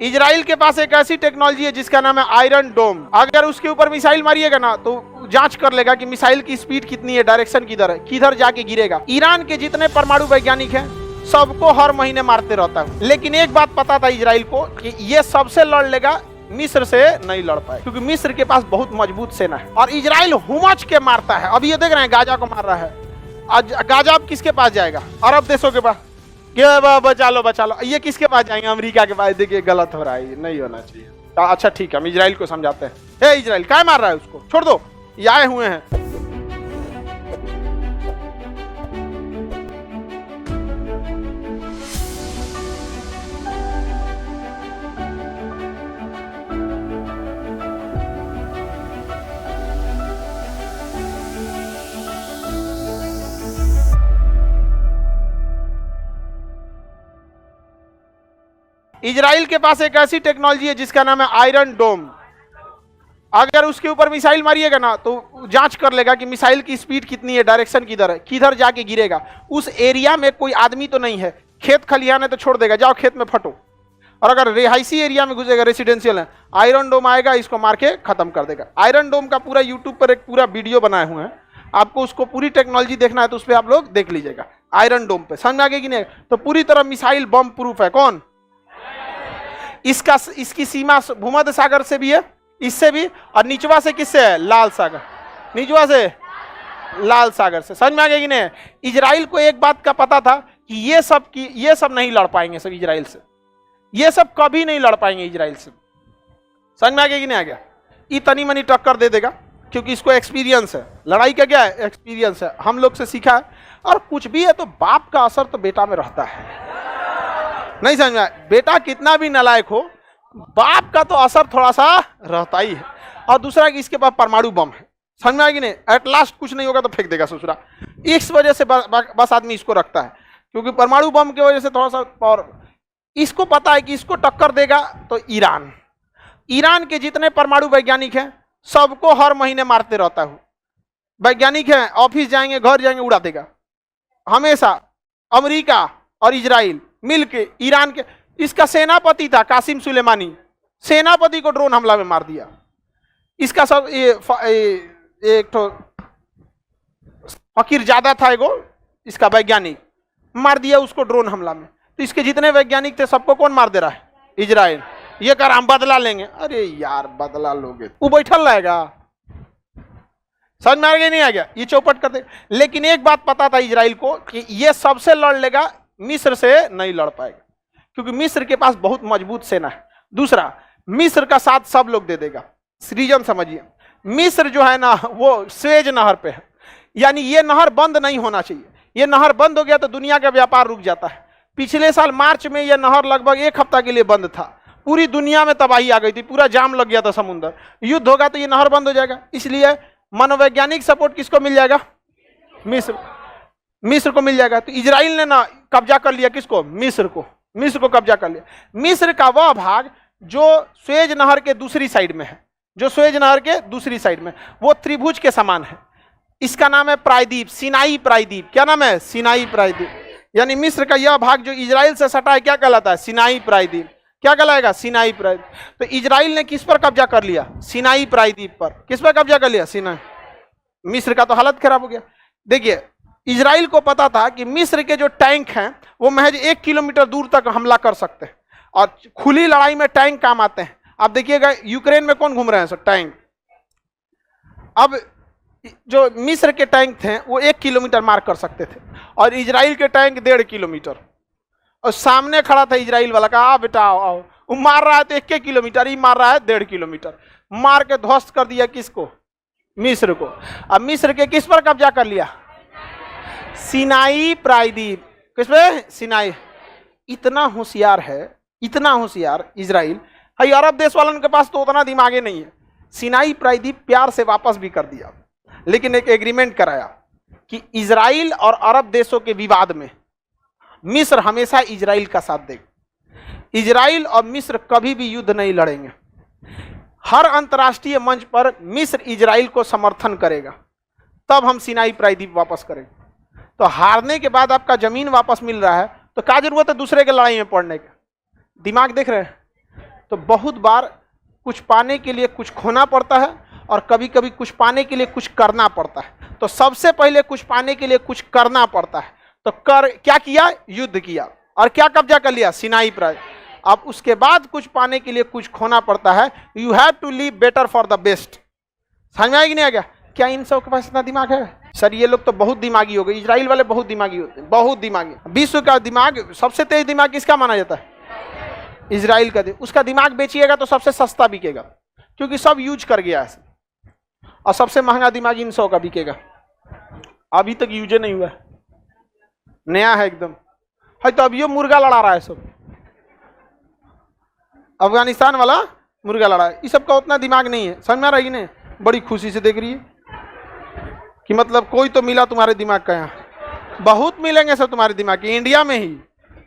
Israel के पास एक ऐसी टेक्नोलॉजी है जिसका नाम है आयरन डोम। अगर उसके ऊपर मिसाइल मारिएगा ना तो जांच कर लेगा कि मिसाइल की स्पीड कितनी है, डायरेक्शन किधर है, किधर जाके गिरेगा। ईरान के जितने परमाणु वैज्ञानिक हैं सबको हर महीने मारते रहता है। लेकिन एक बात पता था इजराइल को कि ये सबसे लड़ लेगा, मिस्र से नहीं लड़ पाए, क्योंकि मिस्र के पास बहुत मजबूत सेना है और इजराइल हुमच के मारता है। अभी ये देख रहे हैं गाजा को मार रहा है। आज गाजा अब किसके पास जाएगा? अरब देशों के पास। बचा लो बचा लो, ये किसके पास जाएंगे? अमेरिका के पास। देखिए गलत हो रहा है, ये नहीं होना चाहिए। अच्छा ठीक है, हम इजराइल को समझाते हैं। हे इजराइल क्या मार रहा है? उसको छोड़ दो, ये आए हुए हैं। इजराइल के पास एक ऐसी टेक्नोलॉजी है जिसका नाम है आयरन डोम। अगर उसके ऊपर मिसाइल मारिएगा ना तो जांच कर लेगा कि मिसाइल की स्पीड कितनी है, डायरेक्शन किधर है, किधर जाके गिरेगा। उस एरिया में कोई आदमी तो नहीं है, खेत खलिहान है तो छोड़ देगा, जाओ खेत में फटो। और अगर रिहायशी एरिया में घुसेगा, रेसिडेंशियल है, आयरन डोम आएगा, इसको मार के खत्म कर देगा। आयरन डोम का पूरा यूट्यूब पर एक पूरा वीडियो बनाए हुए हैं, आपको उसको पूरी टेक्नोलॉजी देखना है तो उस पर आप लोग देख लीजिएगा। आयरन डोम पे समझ में आ गया कि नहीं? तो पूरी तरह मिसाइल बम प्रूफ है। कौन? इसकी सीमा भूमध्य सागर से भी है, इससे भी, और निचवा से किससे है? लाल सागर। निचवा से लाल सागर से। समझ में आ गया कि नहीं? इजराइल को एक बात का पता था कि ये सब नहीं लड़ पाएंगे सब इजराइल से, ये सब कभी नहीं लड़ पाएंगे इजराइल से। समझ में आ गया कि नहीं आ गया? ये तनी मनी टक्कर दे देगा क्योंकि इसको एक्सपीरियंस है। लड़ाई का क्या है? एक्सपीरियंस है, हम लोग से सीखा है। और कुछ भी है तो बाप का असर तो बेटा में रहता है। नहीं समझ में? बेटा कितना भी नालायक हो, बाप का तो असर थोड़ा सा रहता ही है। और दूसरा कि इसके पास परमाणु बम है। समझ में आएगी नहीं? एट लास्ट कुछ नहीं होगा तो फेंक देगा ससुरा। इस वजह से बस आदमी इसको रखता है, क्योंकि परमाणु बम की वजह से थोड़ा सा पावर। इसको पता है कि इसको टक्कर देगा तो ईरान के जितने परमाणु वैज्ञानिक हैं सबको हर महीने मारते रहता हूँ। वैज्ञानिक हैं, ऑफिस जाएंगे, घर जाएंगे, उड़ा देगा। हमेशा अमेरिका और इजराइल मिलके ईरान के, इसका सेनापति था कासिम सुलेमानी, सेनापति को ड्रोन हमला में मार दिया। इसका सब एक तो फकीर ज्यादा था एगो, इसका वैज्ञानिक मार दिया उसको ड्रोन हमला में। तो इसके जितने वैज्ञानिक थे सबको कौन मार दे रहा है? इजराइल। ये कर हम बदला लेंगे। अरे यार बदला लोगे, वो बैठल रहेगा। समझ में आ गया नहीं आ गया? ये चौपट कर दे। लेकिन एक बात पता था इजराइल को कि ये सबसे लड़ लेगा, मिस्र से नहीं लड़ पाएगा, क्योंकि मिस्र के पास बहुत मजबूत सेना है। दूसरा, मिस्र का साथ सब लोग दे देगा। रीजन समझिए, मिस्र जो है ना वो स्वेज नहर पे है, यानी ये नहर बंद नहीं होना चाहिए। ये नहर बंद हो गया तो दुनिया का व्यापार रुक जाता है। पिछले साल मार्च में यह नहर लगभग एक हफ्ता के लिए बंद था। पूरी दुनिया में तबाही आ गई थी, पूरा जाम लग गया था समुद्र। युद्ध होगा तो ये नहर बंद हो जाएगा। इसलिए मनोवैज्ञानिक सपोर्ट किसको मिल जाएगा? मिस्र को मिल जाएगा। तो इजराइल ने ना कब्जा कर लिया किसको? मिस्र को कब्जा कर लिया। मिस्र का वह भाग जो स्वेज नहर के दूसरी साइड में है, वो त्रिभुज के समान है। इसका नाम है प्रायद्वीप, सिनाई प्रायद्वीप। क्या नाम है? सिनाई प्रायद्वीप। यानी मिस्र का यह भाग जो इजराइल से सटा है क्या कहलाता है? सिनाई प्रायद्वीप। क्या कहलाएगा? सिनाई प्रायद्वीप। तो इजराइल ने किस पर कब्जा कर लिया? सिनाई प्रायद्वीप पर। किस पर कब्जा कर लिया? सिनाई। मिस्र का तो हालत खराब हो गया। देखिए, इजराइल को पता था कि मिस्र के जो टैंक हैं वो महज 1 किलोमीटर दूर तक हमला कर सकते हैं, और खुली लड़ाई में टैंक काम आते हैं। आप देखिएगा यूक्रेन में कौन घूम रहे हैं सर? टैंक। अब जो मिस्र के टैंक थे वो 1 किलोमीटर मार कर सकते थे, और इजराइल के टैंक 1.5 किलोमीटर। और सामने खड़ा था इजराइल वाला, कहा बेटा आओ। वो मार रहा है तो 1 किलोमीटर, ही मार रहा है 1.5 किलोमीटर। मार के ध्वस्त कर दिया किसको? मिस्र को। अब मिस्र के किस पर कब्जा कर लिया? सिनाई प्रायद्वीप। किस पे? सिनाई। इतना होशियार है, इतना होशियार इजराइल। भाई अरब देश वालों के पास तो उतना दिमाग नहीं है। सिनाई प्रायद्वीप प्यार से वापस भी कर दिया, लेकिन एक एग्रीमेंट कराया कि इजराइल और अरब देशों के विवाद में मिस्र हमेशा इजराइल का साथ देगा। इजराइल और मिस्र कभी भी युद्ध नहीं लड़ेंगे। हर अंतर्राष्ट्रीय मंच पर मिस्र इजराइल को समर्थन करेगा, तब हम सिनाई प्रायद्वीप वापस करेंगे। तो हारने के बाद आपका जमीन वापस मिल रहा है तो क्या जरूरत है दूसरे के लड़ाई में पड़ने का? दिमाग देख रहे हैं? तो बहुत बार कुछ पाने के लिए कुछ खोना पड़ता है और कभी कभी कुछ पाने के लिए कुछ करना पड़ता है। तो सबसे पहले कुछ पाने के लिए कुछ करना पड़ता है, तो क्या किया? युद्ध किया और क्या कब्जा कर लिया? सिनाई प्रायद्वीप। अब उसके बाद कुछ पाने के लिए कुछ खोना पड़ता है। You have to leave better for the best. समझ में आया कि नहीं आ गया? क्या इन सब के पास इतना दिमाग है? सर ये लोग तो बहुत दिमागी हो गए, इजराइल वाले बहुत दिमागी होते हैं, बहुत दिमागी। विश्व का दिमाग, सबसे तेज दिमाग किसका माना जाता है? इजराइल का। उसका दिमाग बेचिएगा तो सबसे सस्ता बिकेगा, क्योंकि सब यूज कर गया है। और सबसे महंगा दिमाग इन 100 का बिकेगा, अभी तक यूज नहीं हुआ, नया है एकदम है। तो अभी मुर्गा लड़ा रहा है सब, अफगानिस्तान वाला मुर्गा लड़ा है। इस सब का उतना दिमाग नहीं है। समझ में आ रहा है कि नहीं? बड़ी खुशी से देख रही है कि मतलब कोई तो मिला तुम्हारे दिमाग का। यहाँ बहुत मिलेंगे सब तुम्हारे दिमाग के, इंडिया में ही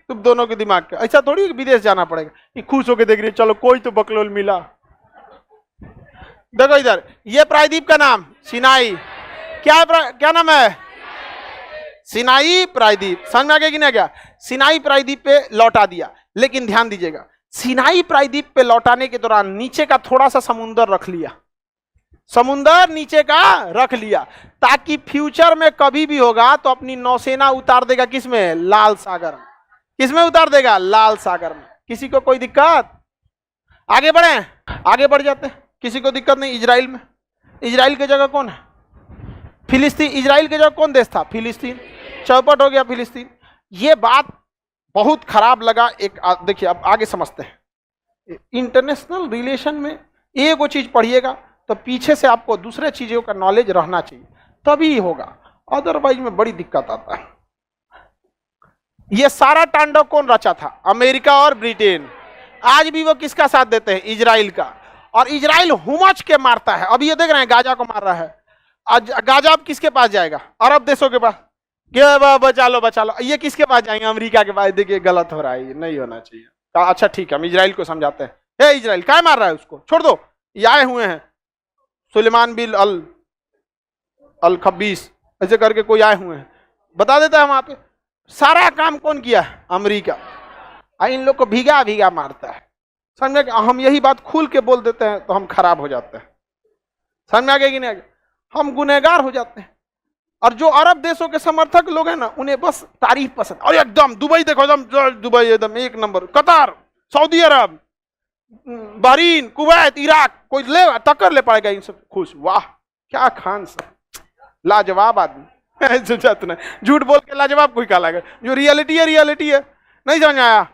तुम दोनों के दिमाग का। ऐसा थोड़ी विदेश जाना पड़ेगा कि खुश होकर देख रही है, चलो कोई तो बकलोल मिला। देखो इधर, ये प्रायद्वीप का नाम सिनाई। क्या नाम है? सिनाई प्रायद्वीप। समझ में आ गया कि नहीं आ गया? सिनाई प्रायद्वीप पे लौटा दिया। लेकिन ध्यान दीजिएगा, सिनाई प्रायद्वीप पे लौटाने के दौरान नीचे का थोड़ा सा समुंदर रख लिया, समुंदर नीचे का रख लिया, ताकि फ्यूचर में कभी भी होगा तो अपनी नौसेना उतार देगा किसमें? लाल सागर में। किसमें उतार देगा? लाल सागर में। किसी को कोई दिक्कत? आगे बढ़े, आगे बढ़ जाते हैं। किसी को दिक्कत नहीं। इजराइल में, इजराइल की जगह कौन है? फिलिस्तीन। इजराइल की जगह कौन देश था? फिलिस्तीन। चौपट हो गया फिलिस्तीन। ये बात बहुत खराब लगा। एक देखिए, अब आगे समझते हैं। इंटरनेशनल रिलेशन में एक वो चीज पढ़िएगा तो पीछे से आपको दूसरे चीजों का नॉलेज रहना चाहिए, तभी होगा, अदरवाइज में बड़ी दिक्कत आता है। ये सारा तांडव कौन रचा था? अमेरिका और ब्रिटेन। आज भी वो किसका साथ देते हैं? इजराइल का। और इजराइल हुमच के मारता है। अभी ये देख रहे हैं गाजा को मार रहा है। आज गाजा अब किसके पास जाएगा? अरब देशों के पास। बचा लो बचा लो। ये किसके पास जाएंगे? अमेरिका के पास। देखिए गलत हो रहा है, ये नहीं होना चाहिए। अच्छा ठीक है, हम इजराइल को समझाते हैं। हे इजराइल, क्या मार रहा है? उसको छोड़ दो। ये आए हुए हैं सुलेमान बिन अल खब्बीस, ऐसे करके कोई आए हुए हैं, बता देता है वहां पे। सारा काम कौन किया है? अमेरिका। इन लोग को भीगा भीगा मारता है। समझे? हम यही बात खुल के बोल देते हैं तो हम खराब हो जाते हैं। समझ में आ गया कि नहीं? हम गुनहगार हो जाते हैं। और जो अरब देशों के समर्थक लोग हैं ना, उन्हें बस तारीफ पसंद। और एकदम दुबई देखो, एकदम दुबई एकदम एक नंबर, कतार, सऊदी अरब, बहरीन, कुवैत, इराक, कोई ले टक्कर ले पाएगा इन सब। खुश, वाह क्या खान साहब, लाजवाब आदमी। झूठ बोल के लाजवाब कोई कहलाएगा? जो रियलिटी है, रियलिटी है। नहीं समझ आया?